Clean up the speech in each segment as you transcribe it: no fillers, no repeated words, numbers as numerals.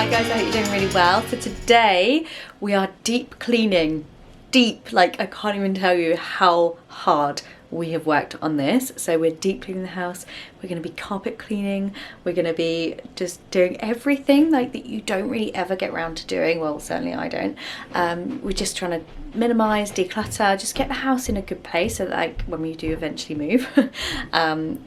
Hi guys, I hope you're doing really well. So today we are deep cleaning. Deep, like I can't even tell you how hard we have worked on this. So we're deep cleaning the house, we're going to be carpet cleaning, we're going to be just doing everything like that you don't really ever get around to doing. Well, certainly I don't. We're just trying to minimize, declutter, just get the house in a good place so that like when we do eventually move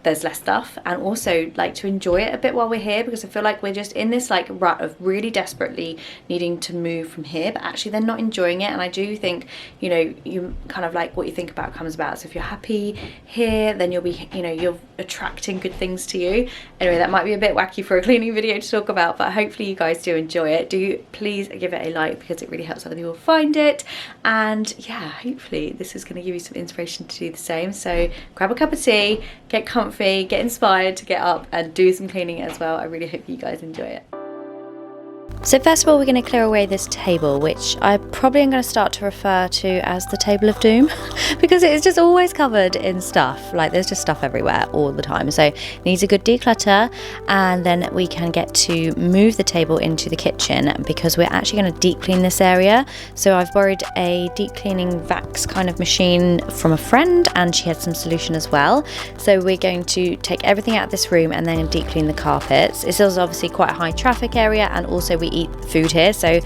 there's less stuff, and also like to enjoy it a bit while we're here, because I feel like we're just in this like rut of really desperately needing to move from here, but actually they're not enjoying it. And I do think, you know, you kind of like what you think about comes about. So if you're happy here, then you'll be, you know, you're attracting good things to you. Anyway, that might be a bit wacky for a cleaning video to talk about, but hopefully you guys do enjoy it. Do please give it a like, because it really helps other people find it. And yeah, hopefully this is going to give you some inspiration to do the same. So grab a cup of tea, get comfy, get inspired to get up and do some cleaning as well. I really hope you guys enjoy it. So first of all, we're going to clear away this table, which I probably am going to start to refer to as the table of doom because it is just always covered in stuff. Like there's just stuff everywhere all the time. So it needs a good declutter, and then we can get to move the table into the kitchen because we're actually going to deep clean this area. So I've borrowed a deep cleaning Vax kind of machine from a friend, and she had some solution as well. So we're going to take everything out of this room and then deep clean the carpets. It's also obviously quite a high traffic area, and also we eat food here, so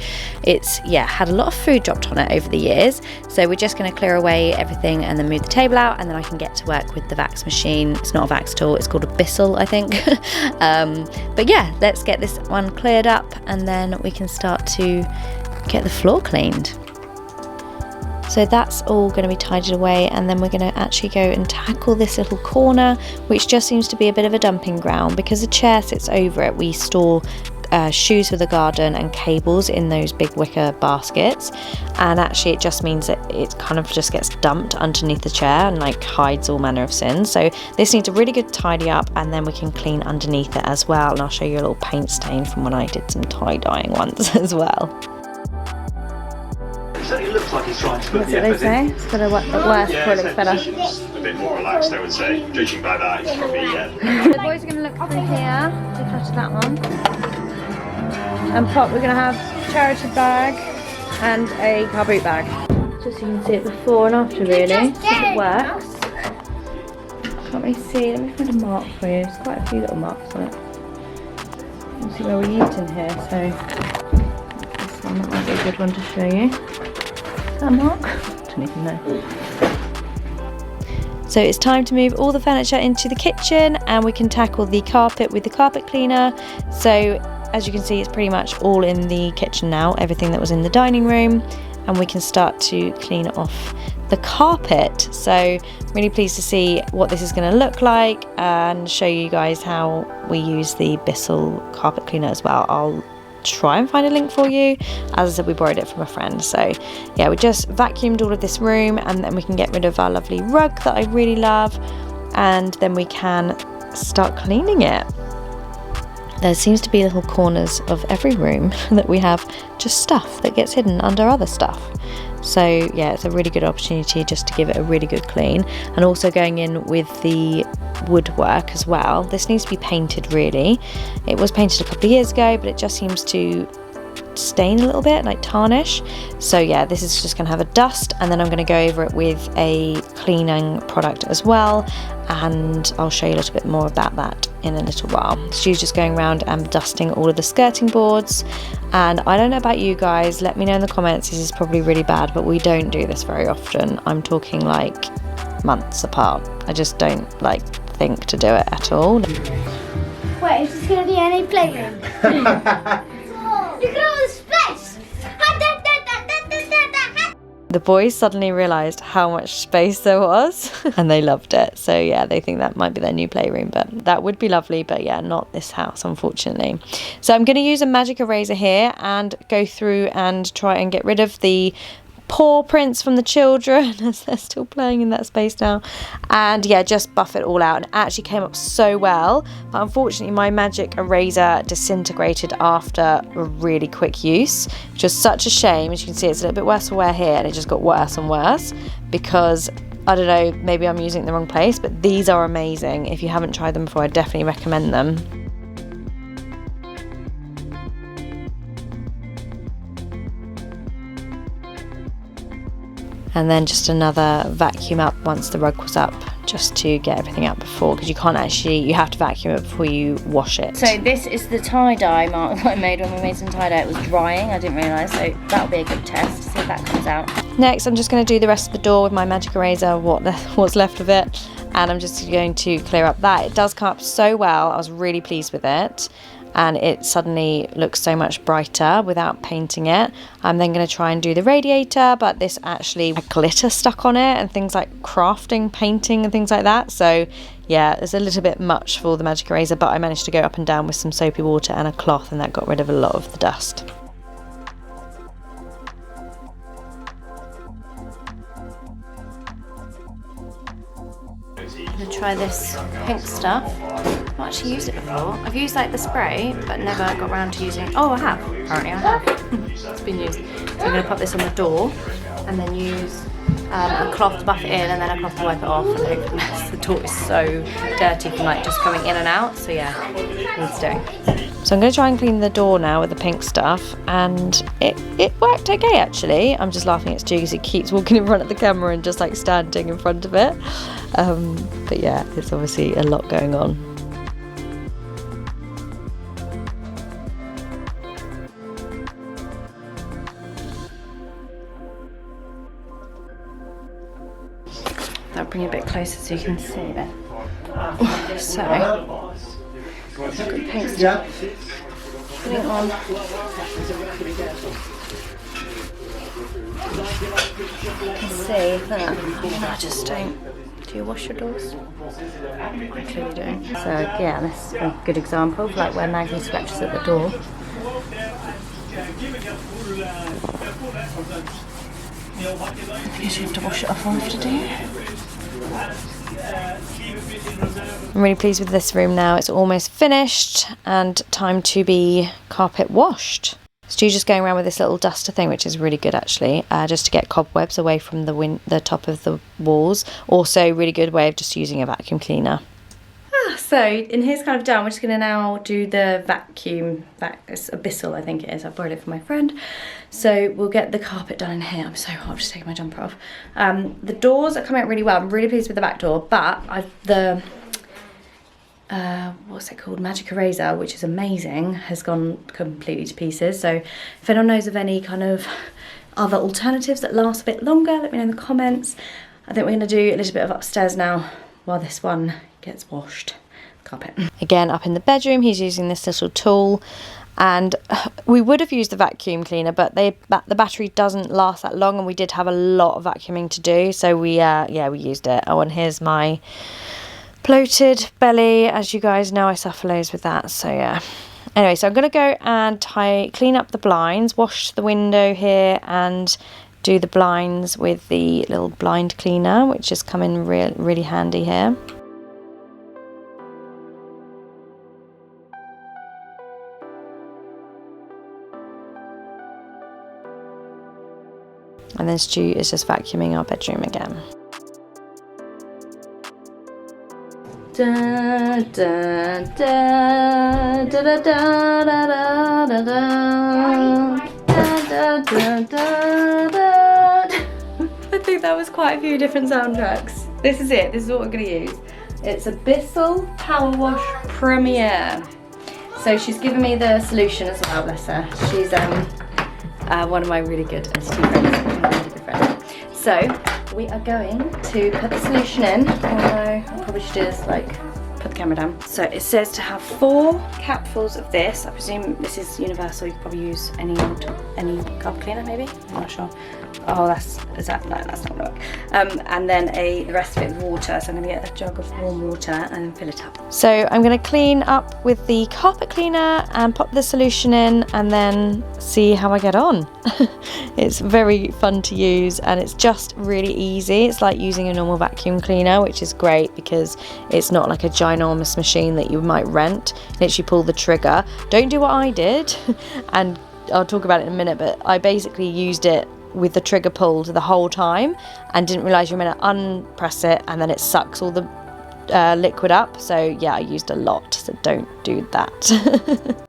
it's had a lot of food dropped on it over the years. So we're just going to clear away everything and then move the table out, and then I can get to work with the Vax machine. It's not a Vax tool, it's called a Bissell, I think. But yeah, let's get this one cleared up and then we can start to get the floor cleaned. So that's all going to be tidied away, and then we're going to actually go and tackle this little corner, which just seems to be a bit of a dumping ground. Because the chair sits over it, we store shoes for the garden and cables in those big wicker baskets, and actually it just means that it kind of just gets dumped underneath the chair and like hides all manner of sins. So this needs a really good tidy up, and then we can clean underneath it as well. And I'll show you a little paint stain from when I did some tie-dyeing once as well. It looks like he's trying to put That's what they say. It's got to work worse before it looks better. A bit more relaxed, I would say. Judging by that, it's probably The boys are going to look through here, declutter that one. And we're going to have charity bag and a car boot bag. Just so you can see it before and after, really. If it works. Can't really see. Let me find a mark for you. There's quite a few little marks on it. You can see where we used in here, so this one might be a good one to show you. Is that a mark? I don't even know. So it's time to move all the furniture into the kitchen, and we can tackle the carpet with the carpet cleaner. So as you can see, it's pretty much all in the kitchen now, everything that was in the dining room, and we can start to clean off the carpet. So I'm really pleased to see what this is going to look like and show you guys how we use the Bissell carpet cleaner as well. I'll try and find a link for you. As I said, we borrowed it from a friend. So yeah, we just vacuumed all of this room, and then we can get rid of our lovely rug that I really love, and then we can start cleaning it. There seems to be little corners of every room that we have just stuff that gets hidden under other stuff. So yeah, it's a really good opportunity just to give it a really good clean. And also going in with the woodwork as well. This needs to be painted really. It was painted a couple of years ago, but it just seems to stain a little bit, like tarnish. So yeah, this is just going to have a dust, and then I'm going to go over it with a cleaning product as well, and I'll show you a little bit more about that in a little while. Stu's just going around and dusting all of the skirting boards, and I don't know about you guys, let me know in the comments. This is probably really bad, but we don't do this very often. I'm talking like months apart. I just don't like think to do it at all. Wait, is this going to be any playroom? Look at all the space! The boys suddenly realised how much space there was and they loved it. So yeah, they think that might be their new playroom, but that would be lovely. But yeah, not this house, unfortunately. So I'm going to use a magic eraser here and go through and try and get rid of the paw prints from the children as they're still playing in that space now, and yeah, just buff it all out. And it actually came up so well, but unfortunately my magic eraser disintegrated after a really quick use, which was such a shame. As you can see, it's a little bit worse for wear here, and it just got worse and worse because I don't know, maybe I'm using it in the wrong place, but these are amazing. If you haven't tried them before, I definitely recommend them. and then just another vacuum up once the rug was up, just to get everything out before, because you can't actually, you have to vacuum it before you wash it. So this is the tie-dye mark that I made when we made some tie-dye. It was drying, I didn't realise, so that'll be a good test to see if that comes out. Next, I'm just going to do the rest of the door with my magic eraser, what's left of it, and I'm just going to clear up that. It does come up so well, I was really pleased with it. And it suddenly looks so much brighter without painting it. I'm then going to try and do the radiator, but this actually had glitter stuck on it and things like crafting, painting and things like that. So yeah, it's a little bit much for the magic eraser, but I managed to go up and down with some soapy water and a cloth, and that got rid of a lot of the dust. I'm going to try this pink stuff. I've not actually used it before. I've used like the spray, but never got around to using it. Oh, I have. Apparently I have. It's been used. So I'm going to put this on the door and then use a cloth to buff it in and then a cloth to wipe it off. And hope it mess. The door is so dirty from like just coming in and out. So yeah, needs doing. So I'm going to try and clean the door now with the pink stuff, and it worked okay actually. I'm just laughing at Stu because he keeps walking in front of the camera and just like standing in front of it. But yeah, it's obviously a lot going on. I'll bring it a bit closer so you can see it. So, good pink stuff. Putting it on. You can see that. I just don't. Do you wash your doors? I clearly don't. So yeah, this is a good example of like where nagging scratches at the door. I usually have to wash it off after do. I'm really pleased with this room now. It's almost finished and time to be carpet washed. Stu's just going around with this little duster thing, which is really good actually, just to get cobwebs away from the top of the walls. Also, really good way of just using a vacuum cleaner. So in here's kind of done. We're just going to now do the vacuum. It's Abyssal, I think it is. I borrowed it from my friend. So we'll get the carpet done in here. I'm so hot, I'm just taking my jumper off. The doors are coming out really well. I'm really pleased with the back door, but what's it called, magic eraser, which is amazing, has gone completely to pieces. So if anyone knows of any kind of other alternatives that last a bit longer, let me know in the comments. I think we're going to do a little bit of upstairs now while this one gets washed. Carpet. Again, up in the bedroom, he's using this little tool, and we would have used the vacuum cleaner, but the battery doesn't last that long, and we did have a lot of vacuuming to do, so we used it. Oh, and here's my bloated belly. As you guys know, I suffer loads with that, so yeah. Anyway, so I'm going to go and clean up the blinds, wash the window here, and do the blinds with the little blind cleaner, which has come in really handy here. And then Stu is just vacuuming our bedroom again. Da, da, da, da, da, da, da, da, da, da, da, da. I think that was quite a few different soundtracks. This is it. This is what we're going to use. It's Abyssal Power Wash Premier. So she's given me the solution as well, bless her. She's one of my really good entity friends. So we are going to put the solution in, although I probably should do this like put the camera down. So it says to have 4 capfuls of this. I presume this is universal. You could probably use any carpet cleaner maybe. I'm not sure. Oh, that's not gonna work. And then the rest of it with water. So I'm gonna get a jug of warm water and then fill it up. So I'm gonna clean up with the carpet cleaner and pop the solution in and then see how I get on. It's very fun to use and it's just really easy. It's like using a normal vacuum cleaner, which is great because it's not like a ginormous machine that you might rent. Literally pull the trigger. Don't do what I did, and I'll talk about it in a minute, but I basically used it with the trigger pulled the whole time and didn't realise you're meant to unpress it and then it sucks all the liquid up. So yeah, I used a lot, so don't do that.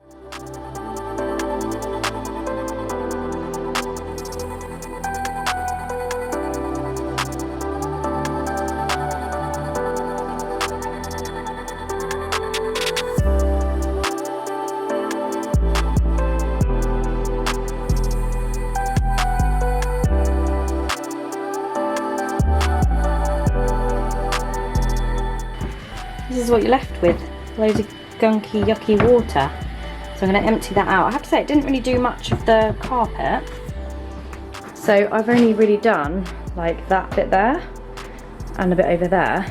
is what you're left with. Loads of gunky, yucky water. So I'm going to empty that out. I have to say, it didn't really do much of the carpet. So I've only really done like that bit there and a bit over there.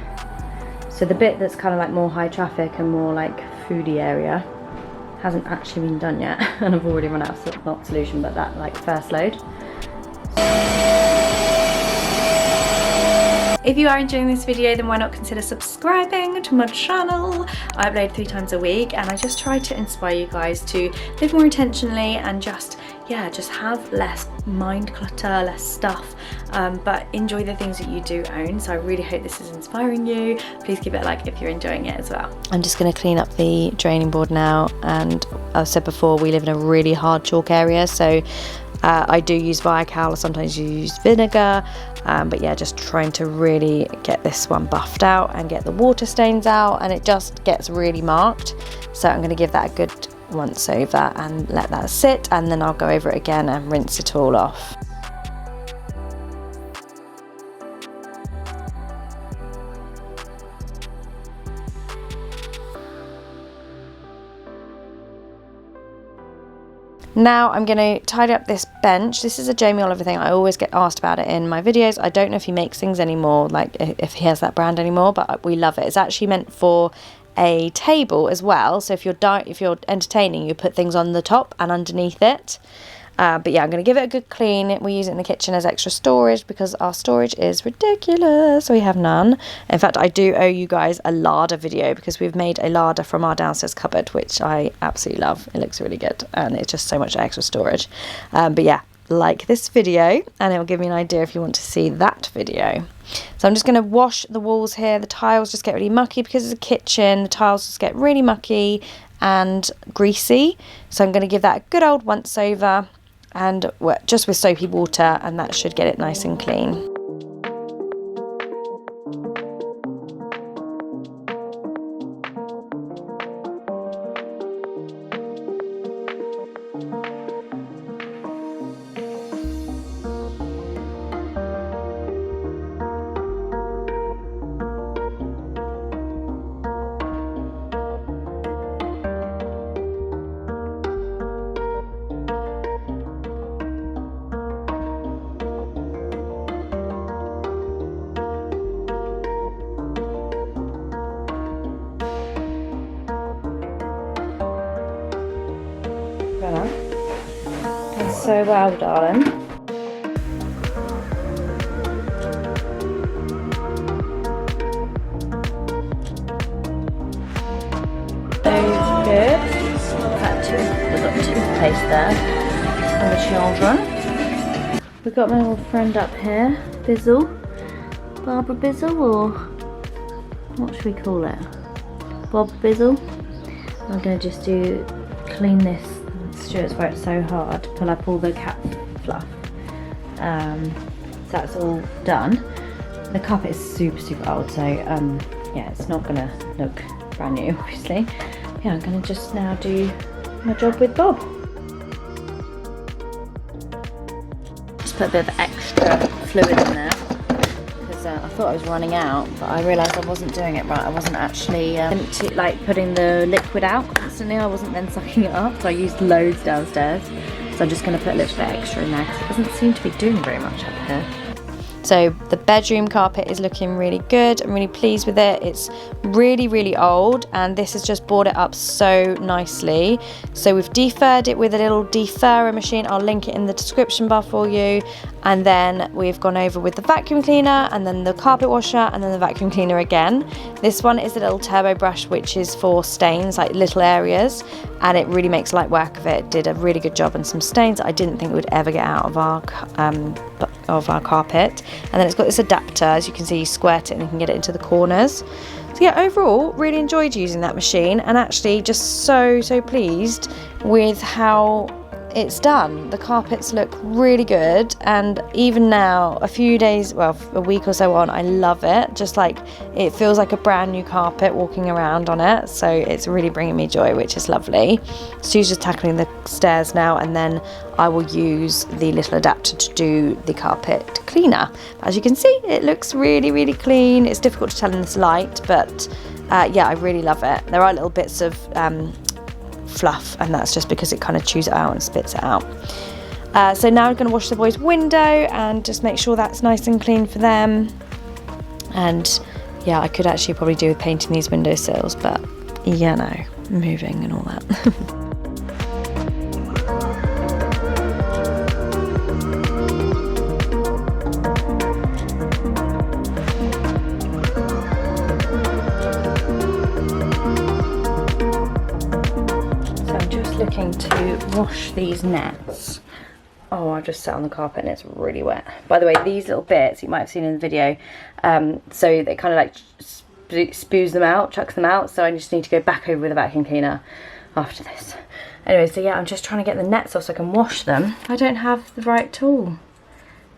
So the bit that's kind of like more high traffic and more like foodie area hasn't actually been done yet. And I've already run out of, not solution, but that like first load. If you are enjoying this video, then why not consider subscribing to my channel? I upload 3 times a week and I just try to inspire you guys to live more intentionally and just have less mind clutter, less stuff, but enjoy the things that you do own. So I really hope this is inspiring you. Please give it a like if you're enjoying it as well. I'm just going to clean up the draining board now, and I've said before, we live in a really hard chalk area, so I do use Viacal, or sometimes you use vinegar, but yeah, just trying to really get this one buffed out and get the water stains out, and it just gets really marked. So I'm going to give that a good once over and let that sit, and then I'll go over it again and rinse it all off. Now I'm going to tidy up this bench. This is a Jamie Oliver thing. I always get asked about it in my videos. I don't know if he makes things anymore, like if he has that brand anymore, but we love it. It's actually meant for a table as well. So if you're entertaining, you put things on the top and underneath it. But yeah, I'm going to give it a good clean. We use it in the kitchen as extra storage because our storage is ridiculous. We have none. In fact, I do owe you guys a larder video because we've made a larder from our downstairs cupboard, which I absolutely love. It looks really good and it's just so much extra storage. But yeah, like this video and it will give me an idea if you want to see that video. So I'm just going to wash the walls here. The tiles just get really mucky because it's a kitchen. The tiles just get really mucky and greasy. So I'm going to give that a good old once over, and just with soapy water, and that should get it nice and clean. Done so well, darling. So good. We've got toothpaste there for the children. We've got my little friend up here, Bizzle. Barbara Bizzle, or what should we call it? Bob Bizzle. I'm going to just clean this. Stuart's worked so hard to pull up all the cat fluff. So that's all done. The carpet is super old, so yeah, it's not gonna look brand new, obviously. Yeah, I'm gonna just now do my job with Bob. Just put a bit of extra fluid in there because I thought I was running out, but I realised I wasn't doing it right. I wasn't actually like putting the liquid out constantly. I wasn't then sucking it up, so I used loads downstairs. So I'm just going to put a little bit extra in there because it doesn't seem to be doing very much up here. So the bedroom carpet is looking really good. I'm really pleased with it. It's really old, and this has just brought it up so nicely. So we've defurred it with a little defurrer machine. I'll link it in the description bar for you. And then we've gone over with the vacuum cleaner, and then the carpet washer, and then the vacuum cleaner again. This one is a little turbo brush, which is for stains, like little areas, and it really makes light work of it. It did a really good job on some stains that I didn't think would ever get out of our carpet. And then it's got this adapter, as you can see, you squirt it and you can get it into the corners. So yeah, overall, really enjoyed using that machine, and actually just so pleased with how it's done. The carpets look really good, and even now, a few days, well, a week or so on, I love it. Just like, it feels like a brand new carpet walking around on it, so it's really bringing me joy, which is lovely. Stu's just tackling the stairs now, and then I will use the little adapter to do the carpet cleaner. As you can see, it looks really, really clean. It's difficult to tell in this light, but yeah, I really love it. There are little bits of fluff, and that's just because it kind of chews it out and spits it out. So now I'm going to wash the boys' window and just make sure that's nice and clean for them. And yeah, I could actually probably do with painting these windowsills, but you know, moving and all that. Looking to wash these nets. Oh, I've just sat on the carpet and it's really wet. By the way, these little bits you might have seen in the video, so they kind of like spews them out, chucks them out, so I just need to go back over with a vacuum cleaner after this. Anyway, so yeah, I'm just trying to get the nets off so I can wash them. I don't have the right tool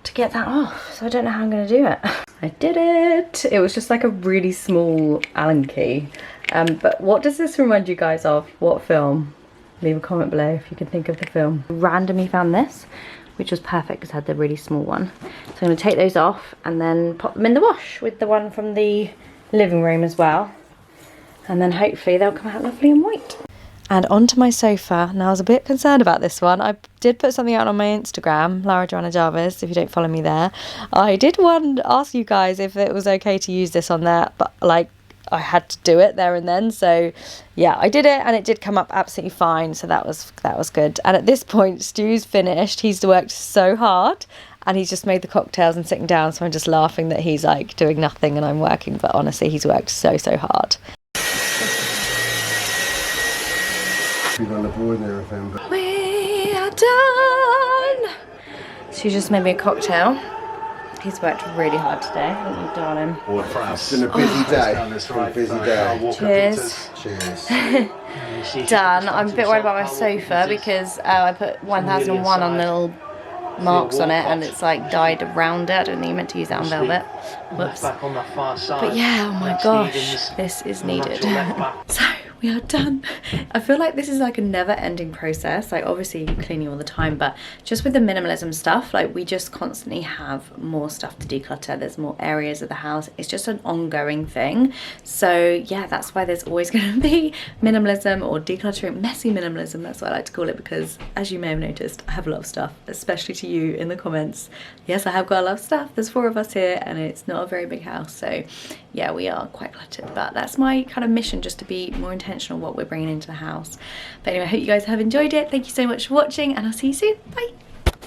to get that off, so I don't know how I'm going to do it. I did it! It was just like a really small Allen key. But what does this remind you guys of? What film? Leave a comment below if you can think of the film. Randomly found this, which was perfect because I had the really small one. So I'm going to take those off and then pop them in the wash with the one from the living room as well. And then hopefully they'll come out lovely and white. And onto my sofa. Now I was a bit concerned about this one. I did put something out on my Instagram, Lara, Joanna, Jarvis, if you don't follow me there. I did ask you guys if it was okay to use this on there, but like, I had to do it there and then, so yeah, I did it and it did come up absolutely fine, so that was good. And at this point, Stu's finished. He's worked so hard and he's just made the cocktails and sitting down, so I'm just laughing that he's like doing nothing and I'm working, but honestly he's worked so hard. We are done. Stu just made me a cocktail. He's worked really hard today, haven't you, darling? It's been a busy day. It's been a busy day. Cheers. Cheers. Done. I'm a bit worried about my sofa because I put 1001 on little marks on it and it's like dyed around it. I don't think you meant to use that on velvet. Whoops. But yeah, oh my gosh, this is needed. So we are done. I feel like this is like a never-ending process. Like obviously cleaning all the time, but just with the minimalism stuff, like we just constantly have more stuff to declutter. There's more areas of the house. It's just an ongoing thing. So yeah, that's why there's always going to be minimalism or decluttering, messy minimalism. That's what I like to call it, because as you may have noticed, I have a lot of stuff, especially to you in the comments. Yes, I have got a lot of stuff. There's 4 of us here and it's not a very big house. So yeah, we are quite cluttered, but that's my kind of mission, just to be more intentional what we're bringing into the house. But anyway, I hope you guys have enjoyed it. Thank you so much for watching and I'll see you soon. Bye.